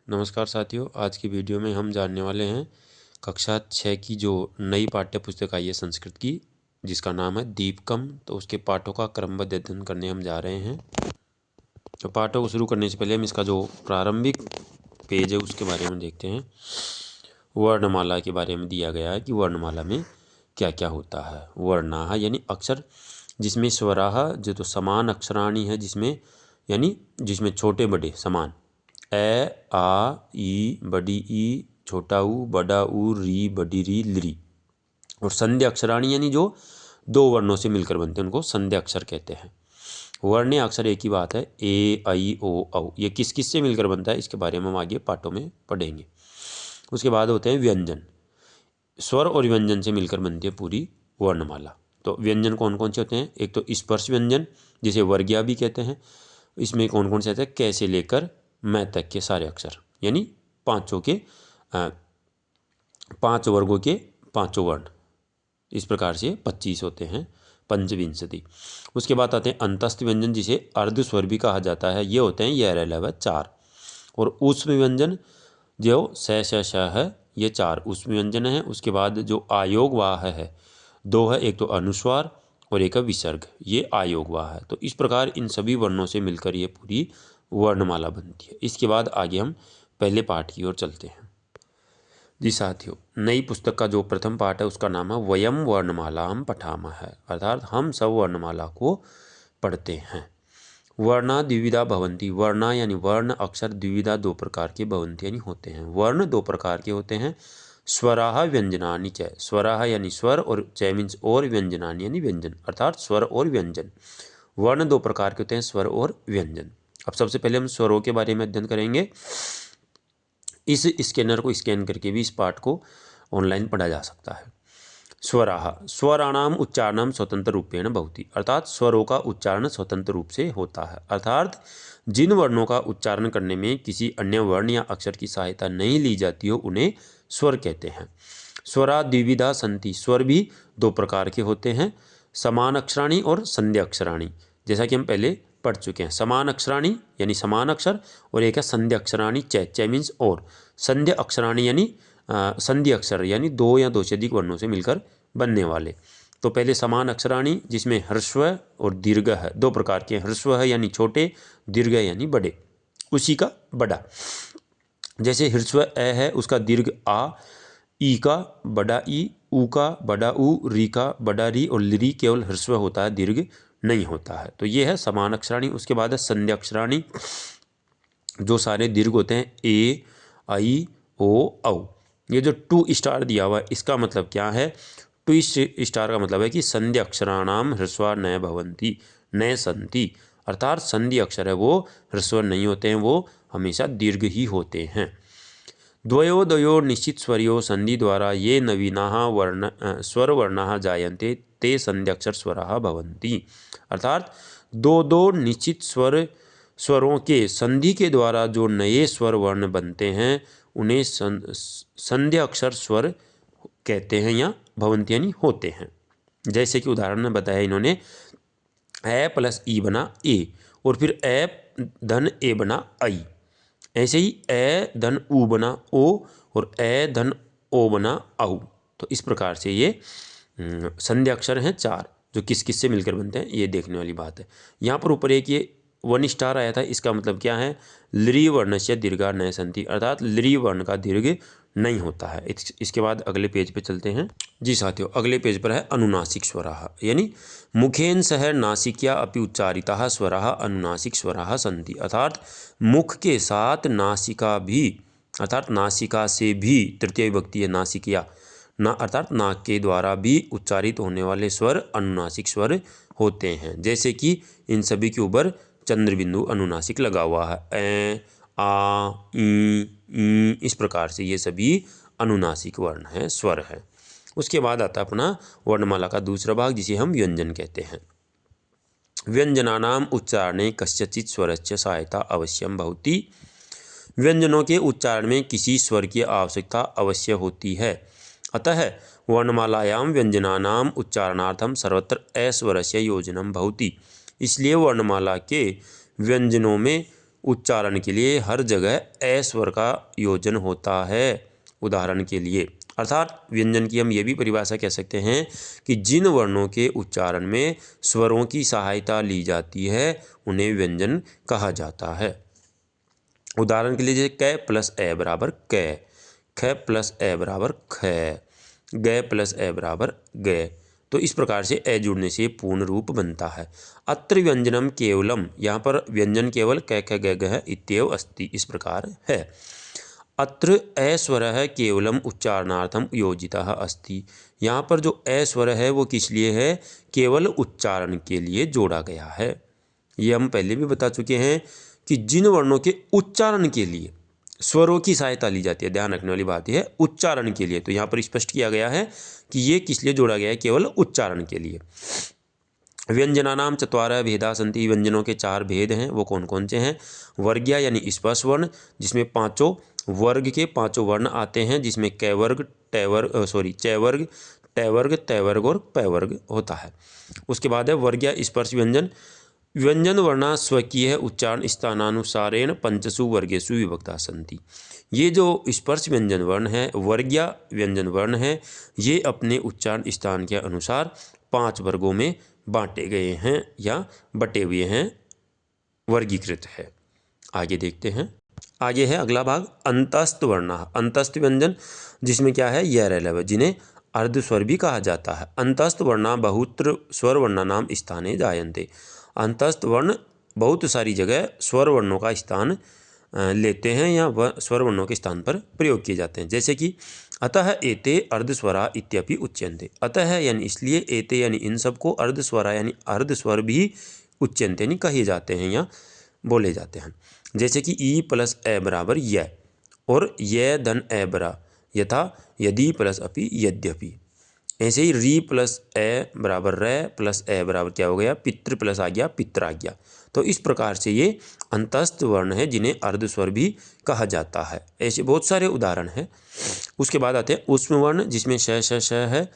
नमस्कार साथियों, आज की वीडियो में हम जानने वाले हैं कक्षा 6 की जो नई पाठ्य पुस्तक आई है संस्कृत की, जिसका नाम है दीपकम। तो उसके पाठों का क्रमबद्ध अध्ययन करने हम जा रहे हैं। तो पाठों को शुरू करने से पहले हम इसका जो प्रारंभिक पेज है उसके बारे में देखते हैं। वर्णमाला के बारे में दिया गया है कि वर्णमाला में क्या क्या होता है। वर्णाः यानी अक्षर, जिसमें स्वराः जो तो समान अक्षराणी है, जिसमें छोटे बड़े समान, ए आ ई बड़ी ई छोटा ऊ बड़ा ऊ री बड़ी री लरी। और संध्या अक्षराणी यानी जो दो वर्णों से मिलकर बनते हैं उनको संध्या अक्षर कहते हैं। वर्ण्य अक्षर एक ही बात है, ए आई ओ औ। ये किस किस से मिलकर बनता है इसके बारे में हम आगे पाठों में पढ़ेंगे। उसके बाद होते हैं व्यंजन। स्वर और व्यंजन से मिलकर बनती है पूरी वर्णमाला। तो व्यंजन कौन कौन से होते हैं? एक तो स्पर्श व्यंजन, जिसे वर्ग्या भी कहते हैं। इसमें कौन कौन से आते हैं? कै से लेकर मैं तक के सारे अक्षर, यानी पांच वर्गों के पांचों वर्ण। इस प्रकार से 25 होते हैं, पंचविंशति। उसके बाद आते हैं अंतस्थ व्यंजन, जिसे अर्ध स्वर भी कहा जाता है। ये होते हैं 11 4। और ऊष्म व्यंजन जो श है, ये 4 ऊष्म व्यंजन है। उसके बाद जो आयोग वाह है 2 है, एक तो अनुस्वार और एक है विसर्ग, ये आयोग वाह है। तो इस प्रकार इन सभी वर्णों से मिलकर ये पूरी वर्णमाला बनती है। इसके बाद आगे हम पहले पाठ की ओर चलते हैं। जी साथियों, नई पुस्तक का जो प्रथम पाठ है उसका नाम है वयम वर्णमालाम पठामः, अर्थात हम सब वर्णमाला को पढ़ते हैं। वर्णा द्विविधा भवन्ति। वर्णा यानी वर्ण अक्षर, द्विविधा दो प्रकार के भवन्ति यानी होते हैं। वर्ण दो प्रकार के होते हैं, स्वराः व्यंजनानि च। स्वराः यानी स्वर और च मीन्स और, व्यंजनानि यानी व्यंजन, अर्थात स्वर और व्यंजन। वर्ण दो प्रकार के होते हैं, स्वर और व्यंजन। अब सबसे पहले हम स्वरों के बारे में अध्ययन करेंगे। इस स्कैनर को स्कैन करके भी इस पाठ को ऑनलाइन पढ़ा जा सकता है। स्वराः स्वराणाम उच्चारणम स्वतंत्र रूपेण भवति, अर्थात स्वरों का उच्चारण स्वतंत्र रूप से होता है। अर्थात जिन वर्णों का उच्चारण करने में किसी अन्य वर्ण या अक्षर की सहायता नहीं ली जाती हो उन्हें स्वर कहते हैं। स्वरा द्विविधा संति। स्वर भी दो प्रकार के होते हैं, समान अक्षराणी और संध्या अक्षराणी, जैसा कि हम पहले पढ़ चुके हैं। समान अक्षराणी यानी समान अक्षर, और एक है संध्या अक्षराणी च मीन्स और। संध्या अक्षराणी यानी संधि अक्षर, यानी दो या दो से अधिक वर्णों से मिलकर बनने वाले। तो पहले समान अक्षराणी, जिसमें ह्रस्व और दीर्घ है, दो प्रकार के। ह्रस्व है यानी छोटे, दीर्घ यानी बड़े, उसी का बड़ा। जैसे ह्रस्व ए है, उसका दीर्घ आ, ई का बड़ा ई, ऊ का बड़ा ऊ, री का बड़ा री, और लरी केवल ह्रस्व होता है, दीर्घ नहीं होता है। तो ये है समान अक्षराणी। उसके बाद है संध्या अक्षराणी, जो सारे दीर्घ होते हैं, ए आई ओ औ। ये जो 2 स्टार दिया हुआ है, इसका मतलब क्या है? 2 स्टार का मतलब है कि संध्या अक्षराणाम ह्रस्वा न भवन्ति न संति, अर्थात संधि अक्षर है वो ह्रस्व नहीं होते हैं, वो हमेशा दीर्घ ही होते हैं। द्वयो द्वयो निश्चित स्वरियो संधि द्वारा ये नवीनाः स्वर वर्णाः जायन्ते ते संध्याक्षर स्वराः भवन्ति, अर्थात दो दो निश्चित स्वरों के संधि के द्वारा जो नए स्वर वर्ण बनते हैं उन्हें संध्या अक्षर स्वर कहते हैं या भवन्ति यानी होते हैं। जैसे कि उदाहरण में बताया इन्होंने, ए प्लस ई बना ए, और फिर ए धन ए बना आई। ऐसे ही ए धन ऊ बना ओ, और ए धन ओ बना औ। तो इस प्रकार से ये संध्या अक्षर हैं 4, जो किस किस से मिलकर बनते हैं, ये देखने वाली बात है। यहाँ पर ऊपर एक ये 1 स्टार आया था, इसका मतलब क्या है? लृ वर्णस्य दीर्घा न संति, अर्थात लृ वर्ण का दीर्घ नहीं होता है। इसके बाद अगले पेज पे चलते हैं। जी साथियों, अगले पेज पर है अनुनासिक स्वराः, यानी मुखेन सह नासिक्या अपि उच्चारिताः स्वराः अनुनासिक स्वराः संति, अर्थात मुख के साथ नासिका भी, अर्थात नासिका से भी, तृतीय विभक्ति है नासिकिया ना, अर्थात नाक के द्वारा भी उच्चारित होने वाले स्वर अनुनासिक स्वर होते हैं। जैसे कि इन सभी के ऊपर चंद्र बिंदु अनुनासिक लगा हुआ है, ए आ ई, इस प्रकार से ये सभी अनुनासिक वर्ण हैं, स्वर है। उसके बाद आता है अपना वर्णमाला का दूसरा भाग, जिसे हम व्यंजन कहते हैं। व्यंजनानाम उच्चारणे कस्यचित् स्वरस्य सहायता अवश्यम भवति। व्यंजनों के उच्चारण में किसी स्वर की आवश्यकता अवश्य होती है, अतः वर्णमालायाम व्यंजनानाम उच्चारणार्थम सर्वत्र अस्वरस्य योजनम भवति। इसलिए वर्णमाला के व्यंजनों में उच्चारण के लिए हर जगह ए स्वर का योजन होता है। उदाहरण के लिए, अर्थात व्यंजन की हम ये भी परिभाषा कह सकते हैं कि जिन वर्णों के उच्चारण में स्वरों की सहायता ली जाती है उन्हें व्यंजन कहा जाता है। उदाहरण के लिए जैसे कै प्लस ए बराबर कै, ख प्लस ए बराबर ख, गै प्लस ए बराबर गै। तो इस प्रकार से ए जुड़ने से पूर्ण रूप बनता है। अत्र व्यंजनम केवलम, यहाँ पर व्यंजन केवल कै ख गै गह इत्येव अस्ति, इस प्रकार है। अत्र ए स्वर है केवलम उच्चारणार्थम योजितः अस्ति, यहाँ पर जो ए स्वर है वो किस लिए है? केवल उच्चारण के लिए जोड़ा गया है। ये हम पहले भी बता चुके हैं कि जिन वर्णों के उच्चारण के लिए स्वरों की सहायता ली जाती है, ध्यान रखने वाली बात यह है उच्चारण के लिए, तो यहाँ पर स्पष्ट किया गया है कि ये किस लिए जोड़ा गया है? केवल उच्चारण के लिए। व्यंजनानाम चत्वारः भेदा सन्ति, व्यंजनों के 4 भेद हैं, वो कौन कौन से हैं? वर्ग्या यानी स्पर्श वर्ण, जिसमें पांचों वर्ग के 5 वर्ण आते हैं, जिसमें कैवर्ग, चैवर्ग, टैवर्ग, तैवर्ग और पैवर्ग होता है। उसके बाद है वर्ग्या स्पर्श व्यंजन। व्यंजन वर्णा स्वकीय उच्चारण स्थानानुसारेण पंचसु वर्गेषु विभक्ता सन्ति। ये जो स्पर्श व्यंजन वर्ण है, वर्ग्या व्यंजन वर्ण है, ये अपने उच्चारण स्थान के अनुसार 5 वर्गों में बांटे गए हैं या बटे हुए हैं, वर्गीकृत है। आगे देखते हैं। आगे है अगला भाग अंतस्थ वर्णा। अंतस्थ व्यंजन जिसमें क्या है? यरलव, जिन्हें अर्धस्वर भी कहा जाता है। अंतस्थ वर्णा बहुत्र स्वर वर्णानाम स्थाने जायन्ते। अंतस्थ वर्ण बहुत सारी जगह स्वर वर्णों का स्थान लेते हैं या स्वर वर्णों के स्थान पर प्रयोग किए जाते हैं। जैसे कि अतः एते अर्धस्वरा इत्यपि उच्यन्ते। अतः यानी इसलिए, एते यानी इन सबको, अर्धस्वरा यानी अर्धस्वर भी उच्यन्ते यानी कहे जाते हैं या बोले जाते हैं। जैसे कि ई प्लस ए बराबर य और य धन ए बरा, यथा यदि प्लस अपि यद्यपि। ऐसे ही री प्लस ए बराबर रे प्लस ए बराबर क्या हो गया? पितृ प्लस आ गया पित्र आ गया। तो इस प्रकार से ये अंतस्थ वर्ण है जिन्हें अर्धस्वर भी कहा जाता है। ऐसे बहुत सारे उदाहरण हैं। उसके बाद आते हैं ऊष्म वर्ण, जिसमें श है।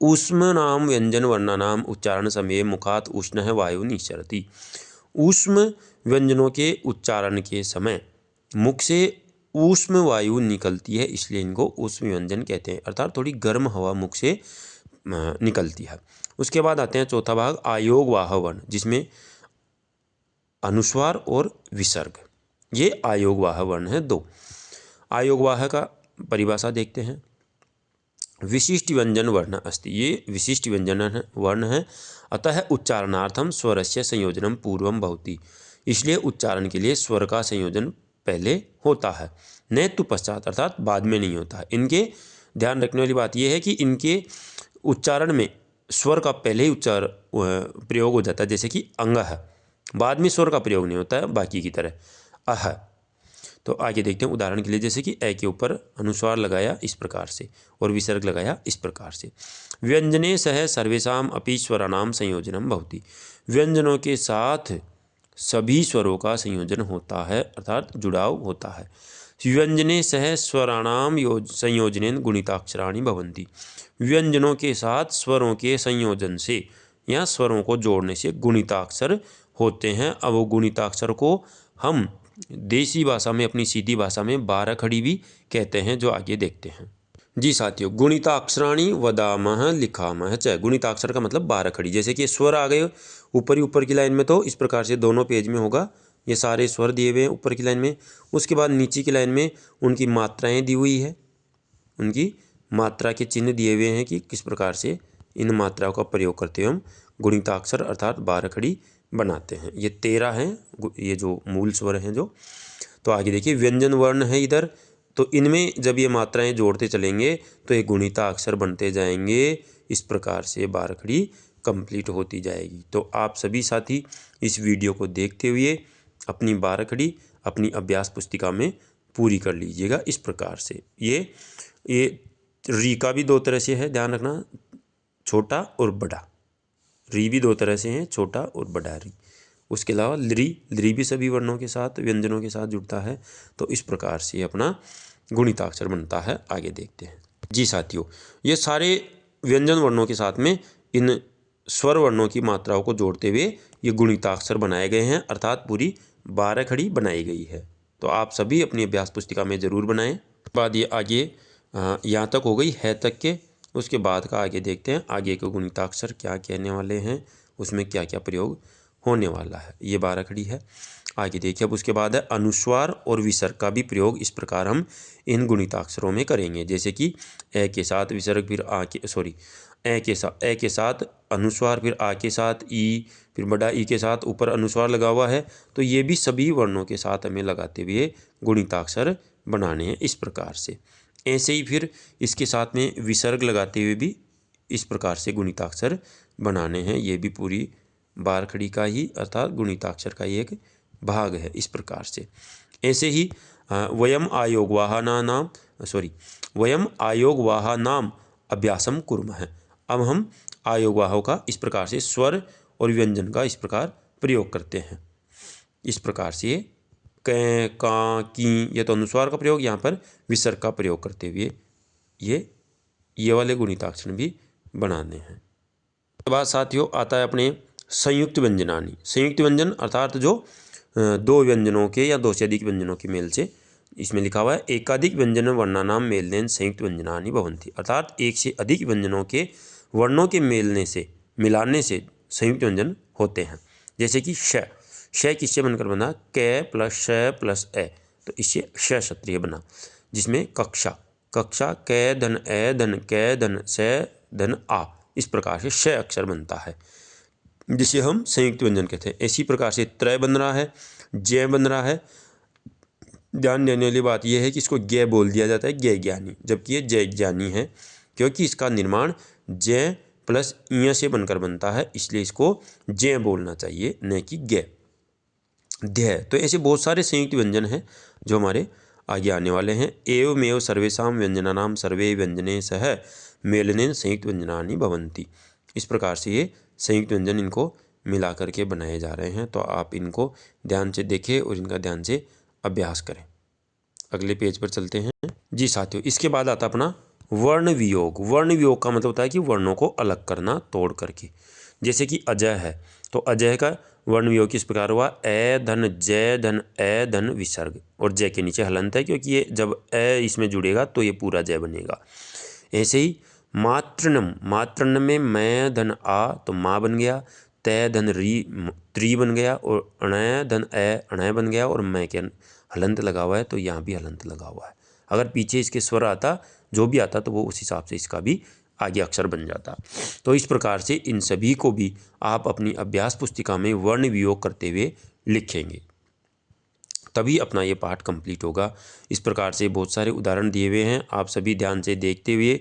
ऊष्म नाम व्यंजन वर्णानाम उच्चारण समय मुखात उष्ण है वायु निश्चरति। ऊष्म व्यंजनों के उच्चारण के समय मुख से ऊष्म वायु निकलती है, इसलिए इनको ऊष्म व्यंजन कहते हैं, अर्थात थोड़ी गर्म हवा मुख से निकलती है। उसके बाद आते हैं चौथा भाग आयोगवाह वर्ण, जिसमें अनुस्वार और विसर्ग, ये आयोगवाह वर्ण है 2। आयोगवाह का परिभाषा देखते हैं। विशिष्ट व्यंजन वर्ण अस्ति, ये विशिष्ट व्यंजन वर्ण है। अतः उच्चारणार्थम स्वरस्य संयोजनम पूर्वम भवति, इसलिए उच्चारण के लिए स्वर का संयोजन पहले होता है, न तो पश्चात, अर्थात बाद में नहीं होता है। इनके ध्यान रखने वाली बात यह है कि इनके उच्चारण में स्वर का पहले ही प्रयोग हो जाता है, जैसे कि अंगः, बाद में स्वर का प्रयोग नहीं होता है बाकी की तरह, अह। तो आगे देखते हैं उदाहरण के लिए, जैसे कि ए के ऊपर अनुस्वार लगाया इस प्रकार से और विसर्ग लगाया इस प्रकार से। व्यंजने सह सर्वेषाम अपि स्वराणाम संयोजनम भवति, व्यंजनों के साथ सभी स्वरों का संयोजन होता है, अर्थात जुड़ाव होता है। व्यंजने सह स्वराणाम संयोजनेन गुणिताक्षराणि भवन्ति, व्यंजनों के साथ स्वरों के संयोजन से या स्वरों को जोड़ने से गुणिताक्षर होते हैं। अब वो गुणिताक्षर को हम देसी भाषा में, अपनी सीधी भाषा में 12 खड़ी भी कहते हैं, जो आगे देखते हैं। जी साथियों, गुणिताक्षराणि वदामः लिखामः च। गुणिताक्षर का मतलब 12 खड़ी। जैसे कि स्वर आ गए ऊपर की लाइन में, तो इस प्रकार से दोनों पेज में होगा, ये सारे स्वर दिए हुए हैं ऊपर की लाइन में। उसके बाद नीचे की लाइन में उनकी मात्राएं दी हुई है, उनकी मात्रा के चिन्ह दिए हुए हैं कि किस प्रकार से इन मात्राओं का प्रयोग करते हुए हम गुणिताक्षर अर्थात 12 खड़ी बनाते हैं। ये 13 हैं, ये जो मूल स्वर हैं जो। तो आगे देखिए, व्यंजन वर्ण है इधर, तो इनमें जब ये मात्राएं जोड़ते चलेंगे तो ये गुणिताक्षर बनते जाएंगे। इस प्रकार से 12 खड़ी कंप्लीट होती जाएगी। तो आप सभी साथी इस वीडियो को देखते हुए अपनी 12 खड़ी अपनी अभ्यास पुस्तिका में पूरी कर लीजिएगा। इस प्रकार से ये री का भी 2 तरह से है, ध्यान रखना, छोटा और बड़ा। री भी 2 तरह से हैं, छोटा और बड़ा री। उसके अलावा लरी भी सभी वर्णों के साथ, व्यंजनों के साथ जुड़ता है। तो इस प्रकार से अपना गुणिताक्षर बनता है। आगे देखते हैं। जी साथियों, ये सारे व्यंजन वर्णों के साथ में इन स्वर वर्णों की मात्राओं को जोड़ते हुए ये गुणिताक्षर बनाए गए हैं, अर्थात पूरी 12 खड़ी बनाई गई है। तो आप सभी अपनी अभ्यास पुस्तिका में ज़रूर बनाएं। बाद ये आगे यहाँ तक हो गई है तक के। उसके बाद का आगे देखते हैं आगे के गुणिताक्षर क्या कहने वाले हैं, उसमें क्या क्या प्रयोग होने वाला है। ये 12 खड़ी है। आगे देखिए अब उसके बाद है अनुस्वार और विसर्ग का भी प्रयोग इस प्रकार हम इन गुणिताक्षरों में करेंगे। जैसे कि ए के साथ विसर्ग, फिर ए के साथ अनुस्वार, फिर आ के साथ ई, फिर बड़ा ई के साथ ऊपर अनुस्वार लगा हुआ है। तो ये भी सभी वर्णों के साथ हमें लगाते हुए गुणिताक्षर बनाने हैं इस प्रकार से। ऐसे ही फिर इसके साथ में विसर्ग लगाते हुए भी इस प्रकार से गुणिताक्षर बनाने हैं। ये भी पूरी 12 खड़ी का ही अर्थात गुणिताक्षर का ही एक भाग है इस प्रकार से। ऐसे ही वयम आयोगवाहानाम अभ्यासम कुर्मः। अब हम आयोगवाहों का इस प्रकार से स्वर और व्यंजन का इस प्रकार प्रयोग करते हैं। इस प्रकार से कै, का, की, ये तो अनुस्वार का प्रयोग, यहाँ पर विसर्ग का प्रयोग करते हुए ये वाले गुणिताक्षर भी बनाने हैं। उसके बाद साथियों आता है अपने संयुक्त व्यंजनानि। संयुक्त व्यंजन अर्थात जो दो व्यंजनों के या दो से अधिक व्यंजनों के मेल से, इसमें लिखा हुआ है एकाधिक व्यंजन वर्णानाम मेलनेन संयुक्त व्यंजनानि भवन्ति। अर्थात एक से अधिक व्यंजनों के वर्णों के मिलाने से संयुक्त व्यंजन होते हैं। जैसे कि श किससे बनकर बना, कै प्लस श प्लस ए, तो इससे श क्षत्रिय बना। जिसमें कक्षा कै धन ए धन कै धन से धन आ, इस प्रकार से श अक्षर बनता है जिसे हम संयुक्त व्यंजन कहते हैं। इसी प्रकार से त्रय बन रहा है, जय बन रहा है। ध्यान देने वाली बात यह है कि इसको ज्ञ बोल दिया जाता है, ज्ञ ज्ञानी, जबकि ये जय ज्ञानी है क्योंकि इसका निर्माण जय प्लस इ से बनकर बनता है, इसलिए इसको जय बोलना चाहिए न कि ज्ञ ध्य। तो ऐसे बहुत सारे संयुक्त व्यंजन हैं जो हमारे आगे आने वाले हैं। एवमेव सर्वेषां व्यंजनानां सर्वे व्यंजने सह मेलनेन संयुक्त व्यंजनानि भवन्ति। इस प्रकार से ये संयुक्त व्यंजन इनको मिला करके बनाए जा रहे हैं। तो आप इनको ध्यान से देखें और इनका ध्यान से अभ्यास करें। अगले पेज पर चलते हैं जी साथियों। इसके बाद आता अपना वर्ण वियोग। वर्ण वियोग का मतलब होता है कि वर्णों को अलग करना तोड़ करके। जैसे कि अजय है, तो अजय का वर्ण वियोग किस प्रकार हुआ, ए धन जय धन ए धन विसर्ग, और जय के नीचे हलंत है क्योंकि ये जब ए इसमें जुड़ेगा तो ये पूरा जय बनेगा। ऐसे ही मातृनम में मैं धन आ, तो माँ बन गया, तय धन री त्री बन गया, और अणय धन ए अणय बन गया, और मैं के हलंत लगा हुआ है तो यहाँ भी हलंत लगा हुआ है। अगर पीछे इसके स्वर आता, जो भी आता, तो वो उस हिसाब से इसका भी आगे अक्षर बन जाता। तो इस प्रकार से इन सभी को भी आप अपनी अभ्यास पुस्तिका में वर्ण वियोग करते हुए लिखेंगे, तभी अपना ये पाठ कंप्लीट होगा। इस प्रकार से बहुत सारे उदाहरण दिए हुए हैं, आप सभी ध्यान से देखते हुए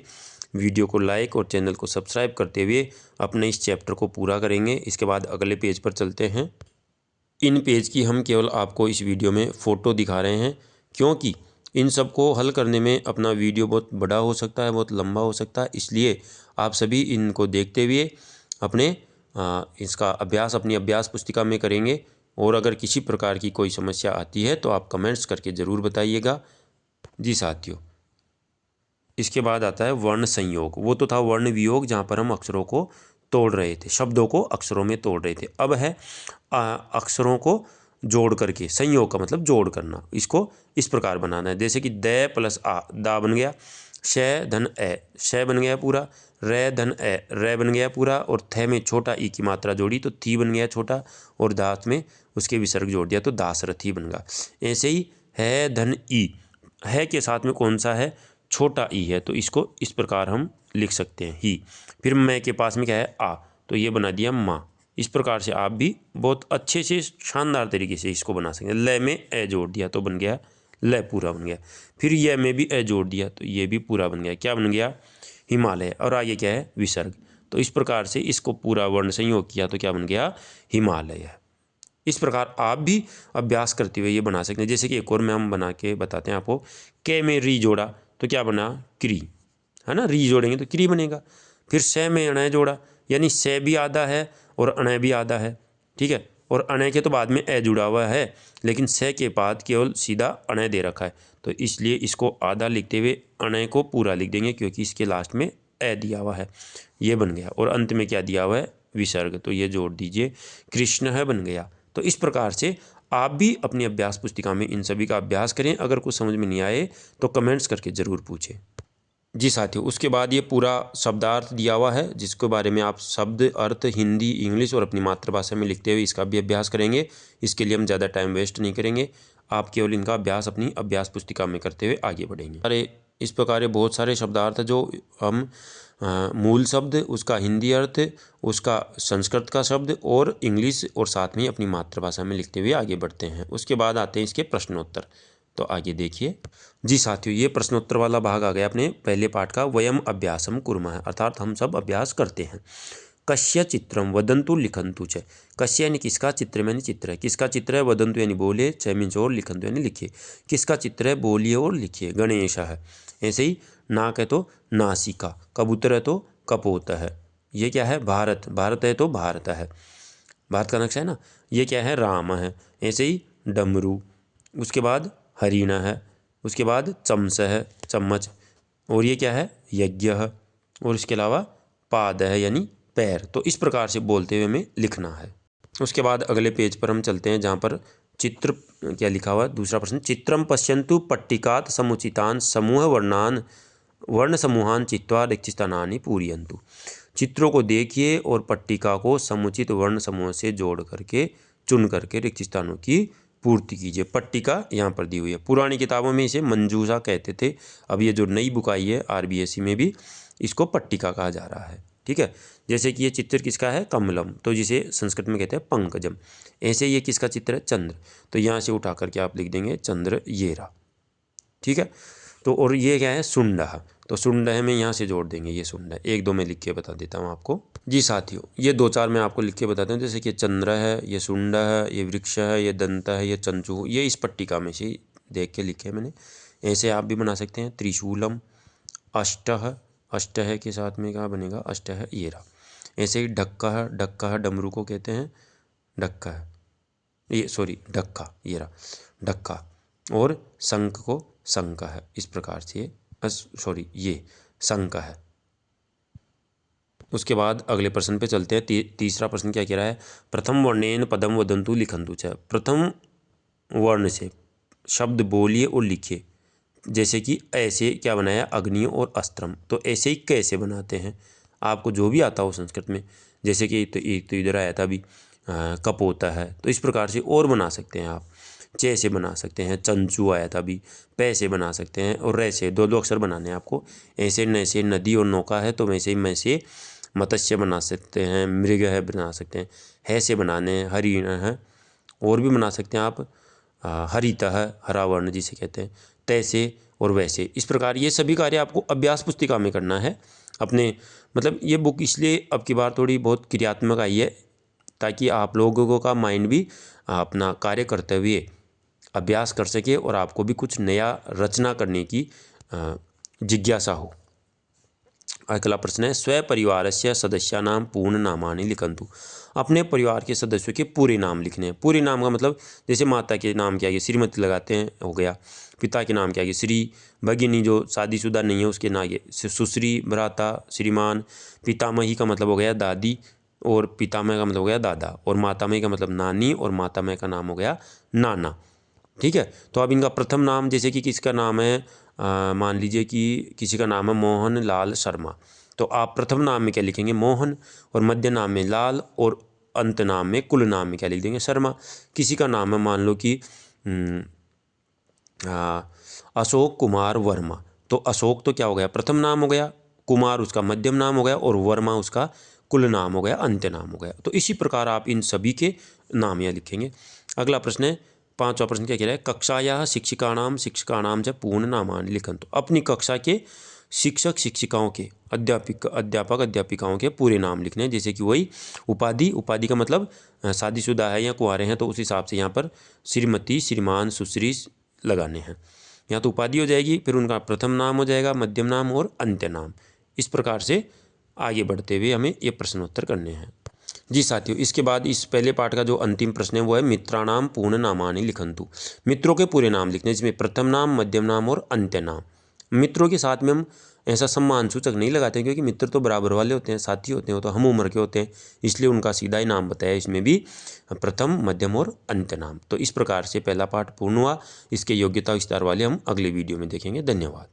वीडियो को लाइक और चैनल को सब्सक्राइब करते हुए अपने इस चैप्टर को पूरा करेंगे। इसके बाद अगले पेज पर चलते हैं। इन पेज की हम केवल आपको इस वीडियो में फ़ोटो दिखा रहे हैं क्योंकि इन सब को हल करने में अपना वीडियो बहुत बड़ा हो सकता है, बहुत लंबा हो सकता है, इसलिए आप सभी इनको देखते हुए अपने इसका अभ्यास अपनी अभ्यास पुस्तिका में करेंगे। और अगर किसी प्रकार की कोई समस्या आती है तो आप कमेंट्स करके ज़रूर बताइएगा जी साथियों। इसके बाद आता है वर्ण संयोग। वो तो था वर्ण वियोग जहाँ पर हम अक्षरों को तोड़ रहे थे, शब्दों को अक्षरों में तोड़ रहे थे। अब है अक्षरों को जोड़ करके, संयोग का मतलब जोड़ करना। इसको इस प्रकार बनाना है, जैसे कि द प्लस आ, दा बन गया, श धन ए श बन गया पूरा, रे धन ए रे बन गया पूरा, और थ में छोटा ई की मात्रा जोड़ी तो थी बन गया छोटा, और दास में उसके विसर्ग जोड़ दिया तो दासरथी बन गया। ऐसे ही है धन ई, है के साथ में कौन सा है, छोटा ई है, तो इसको इस प्रकार हम लिख सकते हैं ही। फिर मैं के पास में क्या है आ, तो ये बना दिया माँ। इस प्रकार से आप भी बहुत अच्छे से शानदार तरीके से इसको बना सकेंगे। लय में ए जोड़ दिया तो बन गया लय, पूरा बन गया। फिर यह में भी ए जोड़ दिया तो ये भी पूरा बन गया, क्या बन गया, हिमालय। और आगे क्या है, विसर्ग। तो इस प्रकार से इसको पूरा वर्ण संयोग किया तो क्या बन गया, हिमालय। इस प्रकार आप भी अभ्यास करते हुए ये बना सकते हैं। जैसे कि एक और में हम बना के बताते हैं आपको। के में री जोड़ा तो क्या बना, क्री, है ना, री जोड़ेंगे तो क्री बनेगा। फिर से में अणय जोड़ा, यानी से भी आधा है और अणय भी आधा है, ठीक है। और अणय के तो बाद में ए जुड़ा हुआ है, लेकिन से के बाद केवल सीधा अणय दे रखा है, तो इसलिए इसको आधा लिखते हुए अणय को पूरा लिख देंगे क्योंकि इसके लास्ट में ए दिया हुआ है, ये बन गया। और अंत में क्या दिया हुआ है, विसर्ग, तो ये जोड़ दीजिए, कृष्ण है बन गया। तो इस प्रकार से आप भी अपनी अभ्यास पुस्तिका में इन सभी का अभ्यास करें। अगर कुछ समझ में नहीं आए तो कमेंट्स करके ज़रूर पूछें। जी साथियों, उसके बाद ये पूरा शब्दार्थ दिया हुआ है, जिसके बारे में आप शब्द अर्थ हिंदी, इंग्लिश और अपनी मातृभाषा में लिखते हुए इसका भी अभ्यास करेंगे। इसके लिए हम ज़्यादा टाइम वेस्ट नहीं करेंगे, आप केवल इनका अभ्यास अपनी अभ्यास पुस्तिका में करते हुए आगे बढ़ेंगे। अरे इस प्रकार बहुत सारे शब्दार्थ जो हम मूल शब्द, उसका हिंदी अर्थ, उसका संस्कृत का शब्द और इंग्लिश और साथ में अपनी मातृभाषा में लिखते हुए आगे बढ़ते हैं। उसके बाद आते हैं इसके प्रश्नोत्तर। तो आगे देखिए। जी साथियों, ये प्रश्नोत्तर वाला भाग आ गया अपने पहले पाठ का। वयम अभ्यासम कुर्मः, अर्थात हम सब अभ्यास करते हैं। कस्य चित्रम वदंतु लिखंतु च। कस्य यानी किसका, चित्र यानी चित्र है। किसका चित्र है, वदंतु यानी बोले, च मीन्स और, लिखंतु यानी लिखिए। किसका चित्र है, बोलिए और लिखिए। गणेश है। ऐसे ही नाक है तो नासिका, कबूतर है तो कपोत है। ये क्या है, भारत, भारत है तो भारत है, भारत का नक्शा है ना। ये क्या है, राम है। ऐसे ही डमरू, उसके बाद हरिणा है, उसके बाद चमच है, चम्मच, और ये क्या है, यज्ञ है, और इसके अलावा पाद है यानी पैर। तो इस प्रकार से बोलते हुए हमें लिखना है। उसके बाद अगले पेज पर हम चलते हैं, जहाँ पर चित्र क्या लिखा हुआ है। दूसरा प्रश्न, चित्रम पश्यन्तु पट्टिकात समुचितान समूह वर्णान वर्ण समूहान चित्वा रिक्तस्थानानि पूरयन्तु। चित्रों को देखिए और पट्टिका को समुचित वर्ण समूह से जोड़ करके चुन करके रिक्त स्थानों की पूर्ति कीजिए। पट्टिका यहाँ पर दी हुई है। पुरानी किताबों में इसे मंजूषा कहते थे। अब ये जो नई बुक आई है RBSE में भी इसको पट्टिका कहा जा रहा है। ठीक है, जैसे कि ये चित्र किसका है, कमलम, तो जिसे संस्कृत में कहते हैं पंकजम। ऐसे ये किसका चित्र है, चंद्र, तो यहाँ से उठा करके आप लिख देंगे चंद्र ये रहा। ठीक है, तो और ये क्या है, सुंड, तो सुंड है में यहाँ से जोड़ देंगे, ये सुंड है। एक दो मैं लिख के बता देता हूँ आपको। जी साथियों, ये दो चार मैं आपको लिख के बताता हूँ। जैसे कि चंद्र है, ये सुंड है, ये वृक्ष है, ये दंत है, ये चंचू, ये इस पट्टिका में से देख के लिखे मैंने। ऐसे आप भी बना सकते हैं। त्रिशूलम, अष्ट है, अष्ट है के साथ में क्या बनेगा, अष्ट है ये रहा। ऐसे ही ढक्का है, ढक्का है, डमरू को कहते हैं ढक्का है, ये सॉरी ढक्का, ये रहा ढक्का। और शंख को शंख है। इस प्रकार से सॉरी ये शंख है। उसके बाद अगले प्रश्न पे चलते हैं। तीसरा प्रश्न क्या कह रहा है, प्रथम वर्णेन पदम वदंतु लिखंतु च। प्रथम वर्ण से शब्द बोलिए और लिखिए। जैसे कि ऐसे क्या बनाया, अग्नि और अस्त्रम, तो ऐसे ही कैसे बनाते हैं, आपको जो भी आता हो संस्कृत में। जैसे कि एक तो इधर आया था अभी कपोता है, तो इस प्रकार से और बना सकते हैं आप। चे से बना सकते हैं, चंचू आया था अभी, पै से बना सकते हैं, और रे से, दो दो अक्षर बनाने हैं आपको। ऐसे नैसे नदी और नौका है, तो वैसे ही मैं से मत्स्य बना सकते हैं, मृग है बना सकते हैं, है से बनाने हैं, हरिण है, और भी बना सकते हैं आप। हरिता है, हरा वर्ण जिसे कहते हैं, तैसे और वैसे। इस प्रकार ये सभी कार्य आपको अभ्यास पुस्तिका में करना है अपने। मतलब ये बुक इसलिए अब की बार थोड़ी बहुत क्रियात्मक आई है, ताकि आप लोगों का माइंड भी अपना कार्य करते हुए अभ्यास कर सके और आपको भी कुछ नया रचना करने की जिज्ञासा हो। अगला प्रश्न है, स्व परिवारस्य सदस्यानां पूर्ण नामानि लिखंतु। अपने परिवार के सदस्यों के पूरे नाम लिखने हैं। पूरे नाम का मतलब, जैसे माता के नाम के आगे श्रीमती लगाते हैं, हो गया। पिता के नाम के आगे श्री, भगिनी जो शादीशुदा नहीं है उसके नाम आगे सुश्री, भ्राता, श्रीमान। पितामही का मतलब हो गया दादी, और पितामह का मतलब हो गया दादा, और मातामही का मतलब नानी, और मातामह का नाम हो गया नाना। ठीक है, तो अब इनका प्रथम नाम, जैसे कि किसका नाम है, मान लीजिए कि किसी का नाम है मोहन लाल शर्मा, तो आप प्रथम नाम में क्या लिखेंगे, मोहन, और मध्य नाम में लाल, और अंत नाम में कुल नाम में क्या लिख देंगे, शर्मा। किसी का नाम है मान लो कि अशोक कुमार वर्मा, तो अशोक तो क्या हो गया, प्रथम नाम हो गया, कुमार उसका मध्यम नाम हो गया, और वर्मा उसका कुल नाम हो गया, अंत्य नाम हो गया। तो इसी प्रकार आप इन सभी के नाम यहाँ लिखेंगे। अगला प्रश्न है, पांचवा प्रश्न क्या कह रहा है, कक्षायाः शिक्षकाणां च पूर्ण नामानि लिखन्तु। अपनी कक्षा के शिक्षक शिक्षिकाओं के, अध्यापक अध्यापिकाओं के पूरे नाम लिखने हैं। जैसे कि वही उपाधि, उपाधि का मतलब शादीशुदा है या कुंवारे हैं, तो उस हिसाब से यहाँ पर श्रीमती, श्रीमान, सुश्री लगाने हैं। यहाँ तो उपाधि हो जाएगी, फिर उनका प्रथम नाम हो जाएगा, मध्यम नाम और अंत्य नाम। इस प्रकार से आगे बढ़ते हुए हमें ये प्रश्नोत्तर करने हैं। जी साथियों, इसके बाद इस पहले पाठ का जो अंतिम प्रश्न है वो है, मित्राणाम पूर्ण नामानि लिखन्तु। मित्रों के पूरे नाम लिखने, जिसमें प्रथम नाम, मध्यम नाम और अंत्य नाम। मित्रों के साथ में हम ऐसा सम्मान सूचक नहीं लगाते, क्योंकि मित्र तो बराबर वाले होते हैं, साथी होते हैं, वो तो हम उम्र के होते हैं, इसलिए उनका सीधा ही नाम बताया इसमें भी, प्रथम, मध्यम और अंत्य नाम। तो इस प्रकार से पहला पाठ पूर्ण हुआ। इसके योग्यता विस्तार वाले हम अगले वीडियो में देखेंगे। धन्यवाद।